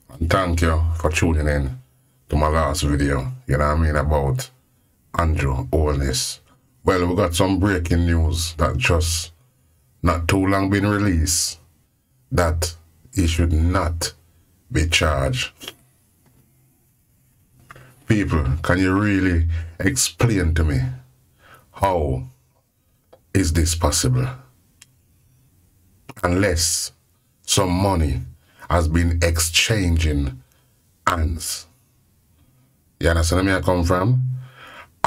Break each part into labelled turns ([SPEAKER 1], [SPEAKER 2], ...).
[SPEAKER 1] And thank you for tuning in to my last video, you know what I mean, about Andrew Holness. Well, we got some breaking news that just not too long been released that he should not be charged. People, can you really explain to me how is this possible? Unless some money has been exchanging hands. You understand where I come from?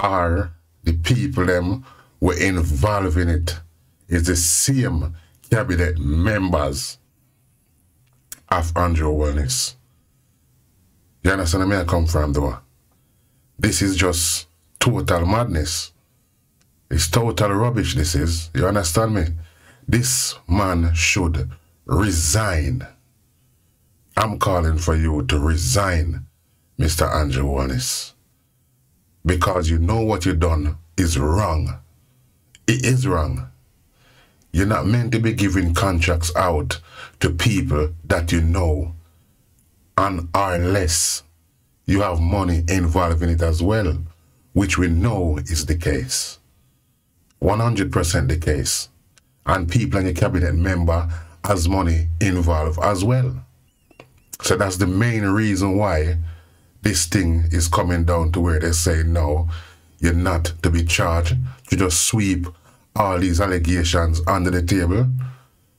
[SPEAKER 1] Or the people them were involved in it is the same cabinet members of Andrew Holness. You understand where I come from though? This is just total madness. It's total rubbish, this is. You understand me? This man should resign. I'm calling for you to resign, Mr. Andrew Holness. Because you know what you done is wrong. It is wrong. You're not meant to be giving contracts out to people that you know, and unless you have money involved in it as well, which we know is the case. 100% the case. And people in your cabinet member has money involved as well. So that's the main reason why this thing is coming down to where they say, no, you're not to be charged. You just sweep all these allegations under the table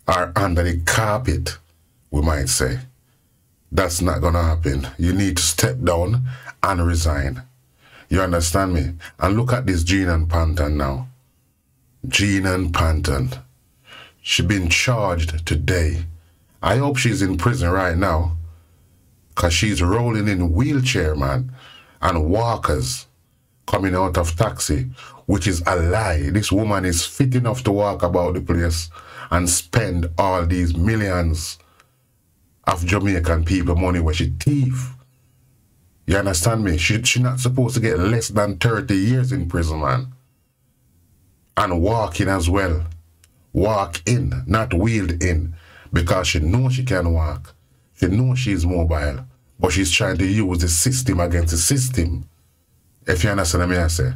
[SPEAKER 1] or under the carpet, we might say. That's not going to happen. You need to step down and resign. You understand me? And look at this Jean and Panton now. Jean and Panton. She's been charged today. I hope she's in prison right now, because she's rolling in a wheelchair, man, and walkers coming out of taxi, which is a lie. This woman is fit enough to walk about the place and spend all these millions of Jamaican people money where she thief. You understand me? She's not supposed to get less than 30 years in prison, man. And walk in as well. Walk in, not wheeled in, because she knows she can walk. She knows she's mobile, but she's trying to use the system against the system. If you understand what I say.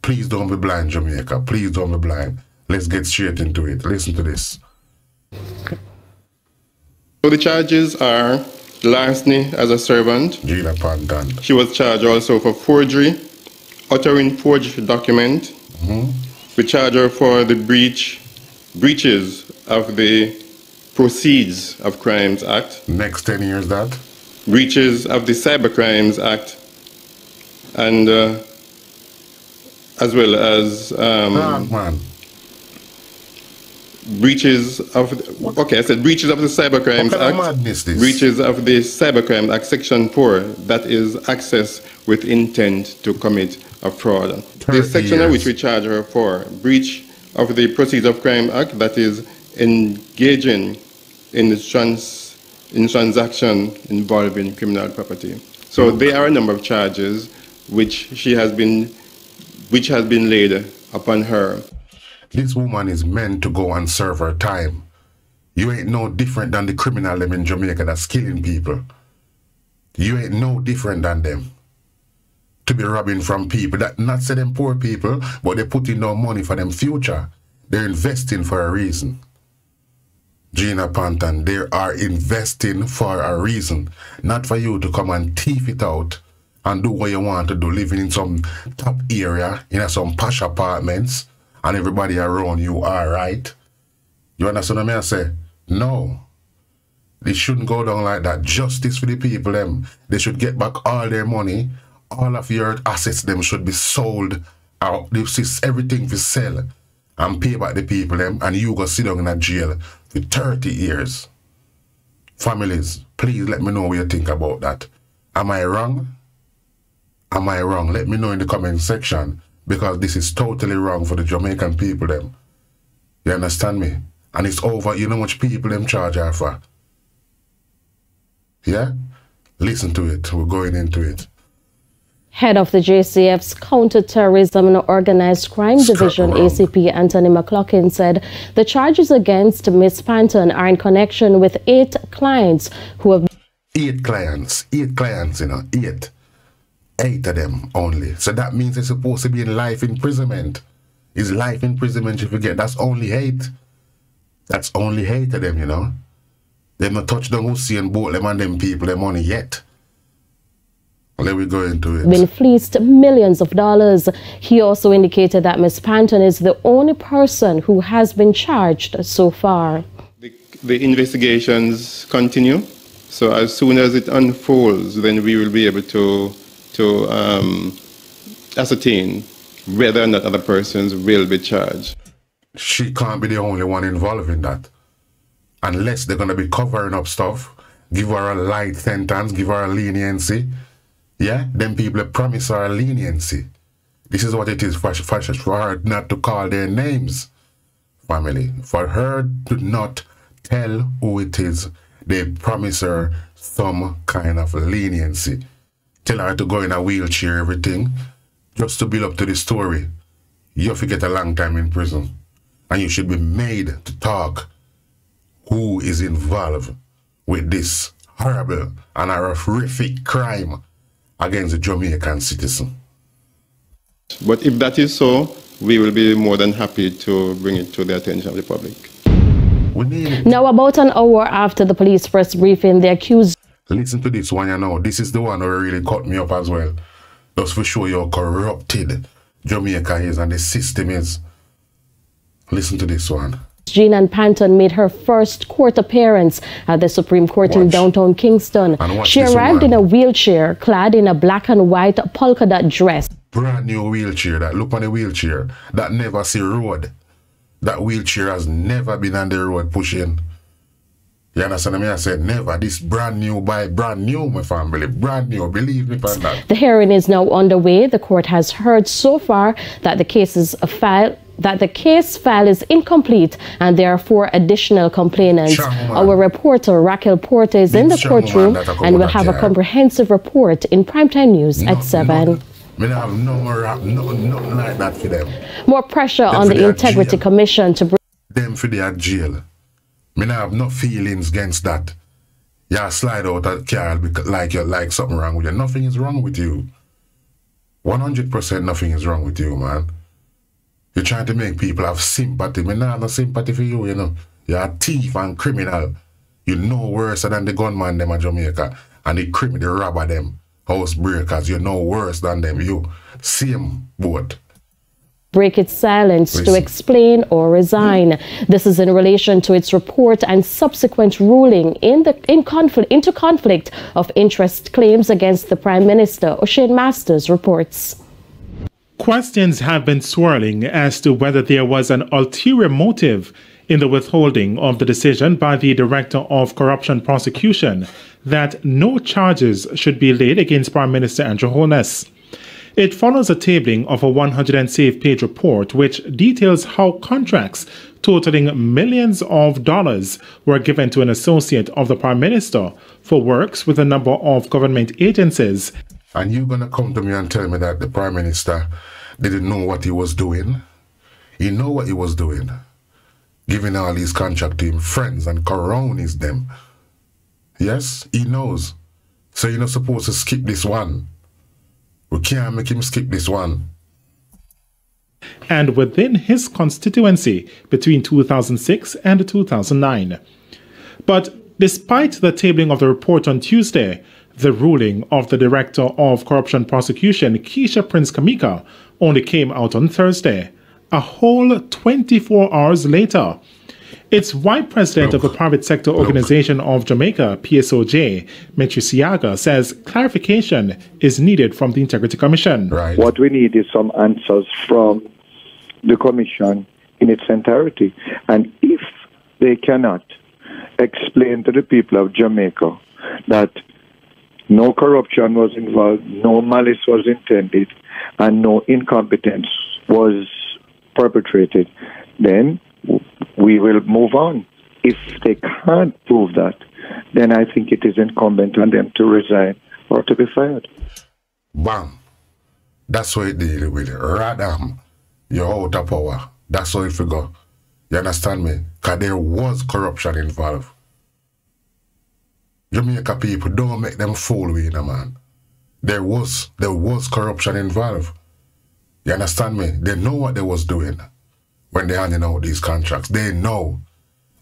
[SPEAKER 1] Please don't be blind, Jamaica. Please don't be blind. Let's get straight into it. Listen to this.
[SPEAKER 2] So the charges are larceny as a servant.
[SPEAKER 1] Gina Panton.
[SPEAKER 2] She was charged also for forgery, uttering forged document. We charge her for the breaches of the Proceeds of Crimes Act.
[SPEAKER 1] Next 10 years that?
[SPEAKER 2] Breaches of the Cybercrimes Act. And as well as breaches of, okay, I said breaches of the Cybercrimes Act, breaches of the Cybercrimes Act, Section 4, that is access with intent to commit a fraud. The section in which we charge her for breach of the Proceeds of Crime Act, that is engaging in transaction involving criminal property. So there are a number of charges which has been laid upon her.
[SPEAKER 1] This woman is meant to go and serve her time. You ain't no different than the criminal them in Jamaica that's killing people. You ain't no different than them. To be robbing from people that not say them poor people, but they put in no money for them future. They're investing for a reason. Gina Panton, they are investing for a reason. Not for you to come and thief it out and do what you want to do, living in some top area, in some posh apartments, and everybody around you are right. You understand what I say? No. They shouldn't go down like that. Justice for the people, them. They should get back all their money. All of your assets, them should be sold out. This is everything for sell and pay back the people, them, and you go sit down in a jail for 30 years. Families, please let me know what you think about that. Am I wrong? Am I wrong? Let me know in the comment section, because this is totally wrong for the Jamaican people, them. You understand me? And it's over. You know how much people them charge her for? Yeah? Listen to it. We're going into it.
[SPEAKER 3] Head of the JCF's Counter-Terrorism and Organized Crime Division, ACP Anthony McLaughlin, said the charges against Ms. Panton are in connection with 8 clients who have...
[SPEAKER 1] 8 clients, you know, 8 of them only. So that means they're supposed to be in life imprisonment. Is life imprisonment, if you get, that's only 8. That's only 8 of them, you know. They've not touched on Hussein, both them and them people, their money yet. Let me go into it.
[SPEAKER 3] Been fleeced millions of dollars. He also indicated that Ms. Panton is the only person who has been charged so far.
[SPEAKER 2] The investigations continue. So as soon as it unfolds, then we will be able to ascertain whether or not other persons will be charged.
[SPEAKER 1] She can't be the only one involved in that. Unless they're going to be covering up stuff, give her a light sentence, give her a leniency. Yeah, then people promise her a leniency. This is what it is for her not to call their names, family. For her to not tell who it is, they promise her some kind of leniency. Tell her to go in a wheelchair, everything, just to build up to the story. You have to get a long time in prison. And you should be made to talk who is involved with this horrible and horrific crime against the Jamaican citizen.
[SPEAKER 2] But if that is so, we will be more than happy to bring it to the attention of the public.
[SPEAKER 1] We need it.
[SPEAKER 3] Now, about an hour after the police press briefing, the accused...
[SPEAKER 1] Listen to this one, you know. This is the one that really cut me up as well. Just for sure how corrupted Jamaica is and the system is. Listen to this one.
[SPEAKER 3] Jean Panton made her first court appearance at the Supreme Court in downtown Kingston. She arrived in a wheelchair, clad in a black and white polka dot dress.
[SPEAKER 1] Brand new wheelchair, that look on the wheelchair, that never see road. That wheelchair has never been on the road pushing. You understand me? I said never. This brand new, my family. Brand new, believe me for that.
[SPEAKER 3] The hearing is now underway. The court has heard so far that the case file is incomplete and there are 4 additional complainants. Our reporter Raquel Porter is in the courtroom and will have a comprehensive report in Primetime News at 7.
[SPEAKER 1] Me have nothing like that for them.
[SPEAKER 3] More pressure on the Integrity Commission to bring
[SPEAKER 1] them for their jail. Me not have no feelings against that. You slide out a car like you like something wrong with you. Nothing is wrong with you. 100% nothing is wrong with you, man. You're trying to make people have sympathy. Me not have no sympathy for you, you know. You're a thief and criminal. You know worse than the gunman them in Jamaica. And the robber them, housebreakers. You know worse than them. You same boat.
[SPEAKER 3] Break its silence to explain or resign. This is in relation to its report and subsequent ruling into conflict of interest claims against the Prime Minister. O'Shane Masters reports.
[SPEAKER 4] Questions have been swirling as to whether there was an ulterior motive in the withholding of the decision by the Director of Corruption Prosecution that no charges should be laid against Prime Minister Andrew Holness. It follows a tabling of a 107-page report which details how contracts totaling millions of dollars were given to an associate of the Prime Minister for works with a number of government agencies.
[SPEAKER 1] And you're going to come to me and tell me that the Prime Minister didn't know what he was doing? He know what he was doing. Giving all these contracts to him, friends and cronies them. Yes, he knows. So you're not supposed to skip this one. We can't make him skip this one.
[SPEAKER 4] And within his constituency between 2006 and 2009. But despite the tabling of the report on Tuesday, the ruling of the Director of Corruption Prosecution, Keisha Prince Kamika, only came out on Thursday, a whole 24 hours later. It's why President of the Private Sector Organization of Jamaica, PSOJ, Metri Siaga, says clarification is needed from the Integrity Commission.
[SPEAKER 5] Right. What we need is some answers from the Commission in its entirety. And if they cannot explain to the people of Jamaica that no corruption was involved, no malice was intended, and no incompetence was perpetrated, then we will move on. If they can't prove that, then I think it is incumbent on them to resign or to be fired.
[SPEAKER 1] Bam. That's how it deal with it. Radam, you're out of power. That's how it figure. You understand me? Because there was corruption involved. Jamaica people, don't make them fool with you, man. There was corruption involved. You understand me? They know what they was doing when they handing out these contracts. They know.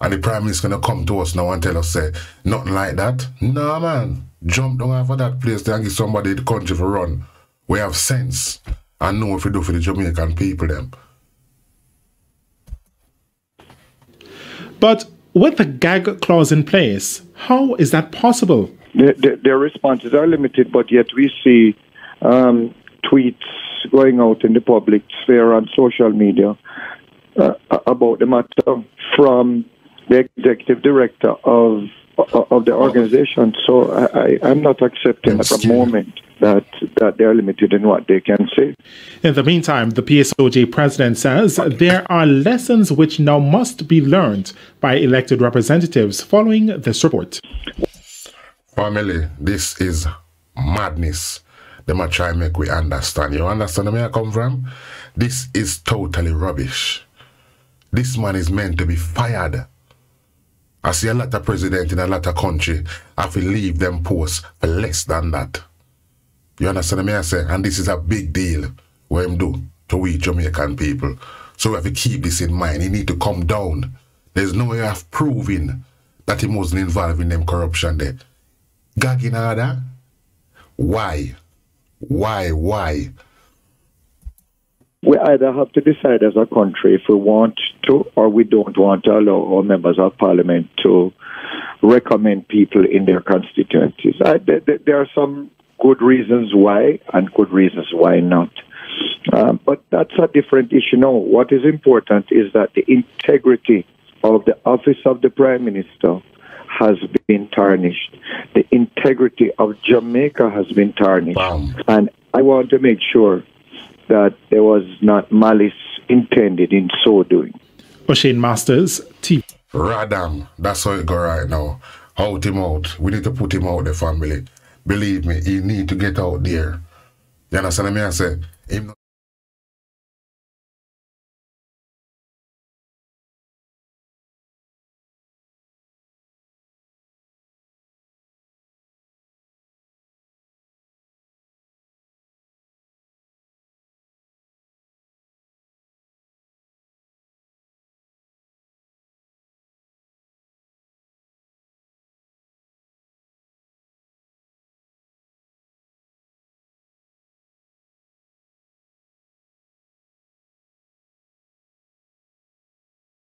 [SPEAKER 1] And the Prime Minister gonna come to us now and tell us, say, nothing like that. No, man. Jump down off of that place there and give somebody the country for run. We have sense and know what we do for the Jamaican people, them.
[SPEAKER 4] But with the gag clause in place, how is that possible?
[SPEAKER 5] Their responses are limited, but yet we see tweets going out in the public sphere on social media about the matter from the executive director of the organization. So I'm not accepting at the moment that they are limited in what they can say.
[SPEAKER 4] In the meantime, the PSOJ president says there are lessons which now must be learned by elected representatives following this report.
[SPEAKER 1] Family, this is madness. They might try and make we understand. You understand where I come from? This is totally rubbish. This man is meant to be fired. I see a lot of presidents in a lot of country have to leave them posts for less than that. You understand me I say? And this is a big deal what him do to we Jamaican people. So we have to keep this in mind. He need to come down. There's no way of proving that he wasn't involved in them corruption there. Gagging order? Why? Why?
[SPEAKER 5] We either have to decide as a country if we want to or we don't want to allow our members of parliament to recommend people in their constituencies. There are some good reasons why and good reasons why not. But that's a different issue now. What is important is that the integrity of the office of the Prime Minister has been tarnished. The integrity of Jamaica has been tarnished.
[SPEAKER 1] Wow.
[SPEAKER 5] And I want to make sure that there was not malice intended in so doing.
[SPEAKER 4] O'Shane Masters, TV.
[SPEAKER 1] Radam, that's how it go right now. Out him out. We need to put him out, the family. Believe me, he need to get out there. You understand me I say? Him